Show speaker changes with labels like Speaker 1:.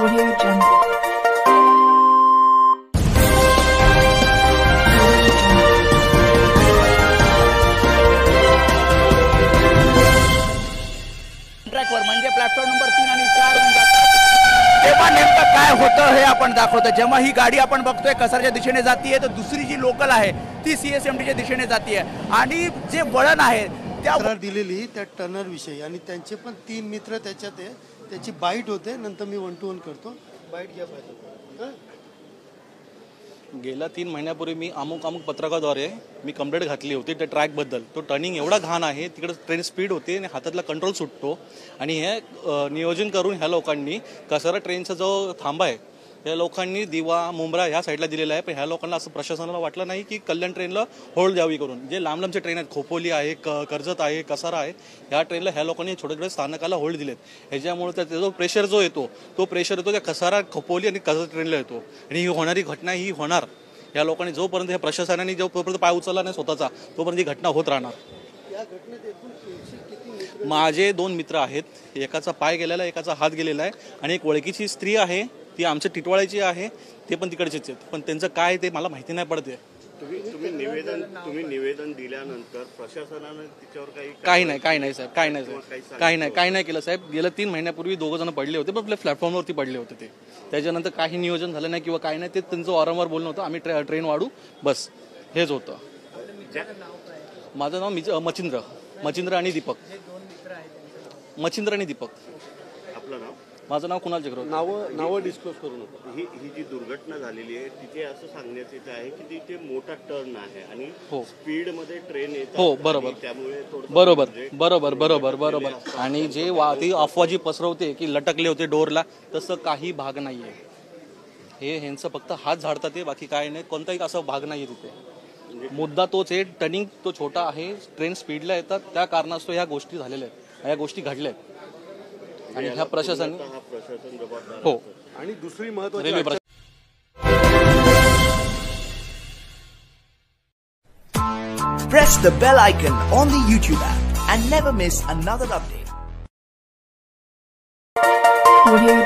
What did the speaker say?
Speaker 1: Audio Jungle.
Speaker 2: ट्रॅकवर म्हणजे platform number 3 आणि 4 वर जातात तेव्हा नेमकं काय होतं हे आपण दाखवतो। जेव्हा ही गाडी आपण बघतोय कसारच्या दिशेने जातीये तर दुसरी जी लोकल आहे ती सीएसएमटीच्या दिशेने जातीये आणि जे वळण आहे त्या
Speaker 3: दिलेली त्या टर्नर विषयी आणि त्यांचे पण 3 मित्र त्याच्यात आहे। त्याची बाईट होते, नंतर मी 1 to 1 करतो। बाईट घ्या पाहिजे।
Speaker 4: गेल्या 3 महिन्यापूर्वी मी अमुक पत्रकाद्वारे मी कंप्लेंट घातली होती त्या ट्रॅकबद्दल। तो टर्निंग एवढा घाण आहे, तिकडे ट्रेन स्पीड होते आणि हातातला कंट्रोल सुटतो आणि हे नियोजन करून ह्या लोकांनी कसारा ट्रेनचा जो थांबा आहे या लोकांनी दिवा मुंब्रा ह्या साईडला दिलेला आहे। पण ह्या लोकांना असं प्रशासनाला वाटलं नाही की कल्याण ट्रेनला होल्ड द्यावी करून। जे लांब लांबचे ट्रेन आहेत, खोपोली आहे, कर्जत आहे, कसारा आहे, ह्या ट्रेनला ह्या लोकांनी छोट्या छोट्या स्थानकाला होल्ड दिलेत। ह्याच्यामुळे त्याचा जो प्रेशर तो प्रेशर येतो त्या कसारा, खोपोली आणि कर्जत ट्रेनला येतो आणि ही होणारी घटना ही होणार। या लोकांनी जोपर्यंत ह्या प्रशासनाने जोपर्यंत पाय उचलला नाही स्वतःचा तोपर्यंत ही घटना होत राहणार। माझे 2 मित्र आहेत, एकाचा पाय गेलेला आहे, एकाचा हात गेलेला आहे आणि एक ओळखीची स्त्री आहे, ती आमच्या टिटवाळ्याची आहे, ते पण तिकडचेच आहेत। पण त्यांचं काय ते मला माहिती नाही पडते।
Speaker 5: तुम्ही निवेदन दिल्यानंतर प्रशासनाने तिच्यावर
Speaker 4: काही नाही साहेब, काही नाही केलं साहेब। गेल्या 3 महिन्यापूर्वी 2 जण पडले होते, पण आपल्या प्लॅटफॉर्मवरती पडले होते ते। त्याच्यानंतर काही नियोजन झालं नाही किंवा काही नाही, ते त्यांचं वारंवार बोलणं होतं आम्ही ट्रेन वाढू, बस हेच होतं। माझं नाव मचिंद्र आणि दीपक।
Speaker 5: आपलं नाव?
Speaker 4: माझं नाव कुणाल चक्रवर्ती।
Speaker 5: नावं डिस्क्लोज करू नका। ही जी दुर्घटना झालेली आहे तिथे असं सांगण्यात येत आहे की तिथे मोठा टर्न आहे आणि स्पीड मध्ये ट्रेन येते।
Speaker 4: हो बरोबर,
Speaker 5: त्यामुळे
Speaker 4: बरोबर। आणि जे ती अफवा जी पसरवते की लटकले होते डोरला, तसं काही भाग नाहीये। हे ह्यांचं फक्त हात झाडतात ते, बाकी काय नाही, कोणताही असा भाग नाहीये तिथे। मुद्दा तोच आहे, टर्निंग तो छोटा आहे, ट्रेन स्पीडला येतात, त्या कारणास्तव ह्या गोष्टी झालेल्या आहेत, ह्या गोष्टी घडल्या आहेत आणि ह्या प्रशासन हो।
Speaker 3: आणि दुसरी महत्त्वाची
Speaker 6: Press the bell icon on the YouTube app and never miss another update.
Speaker 1: Audio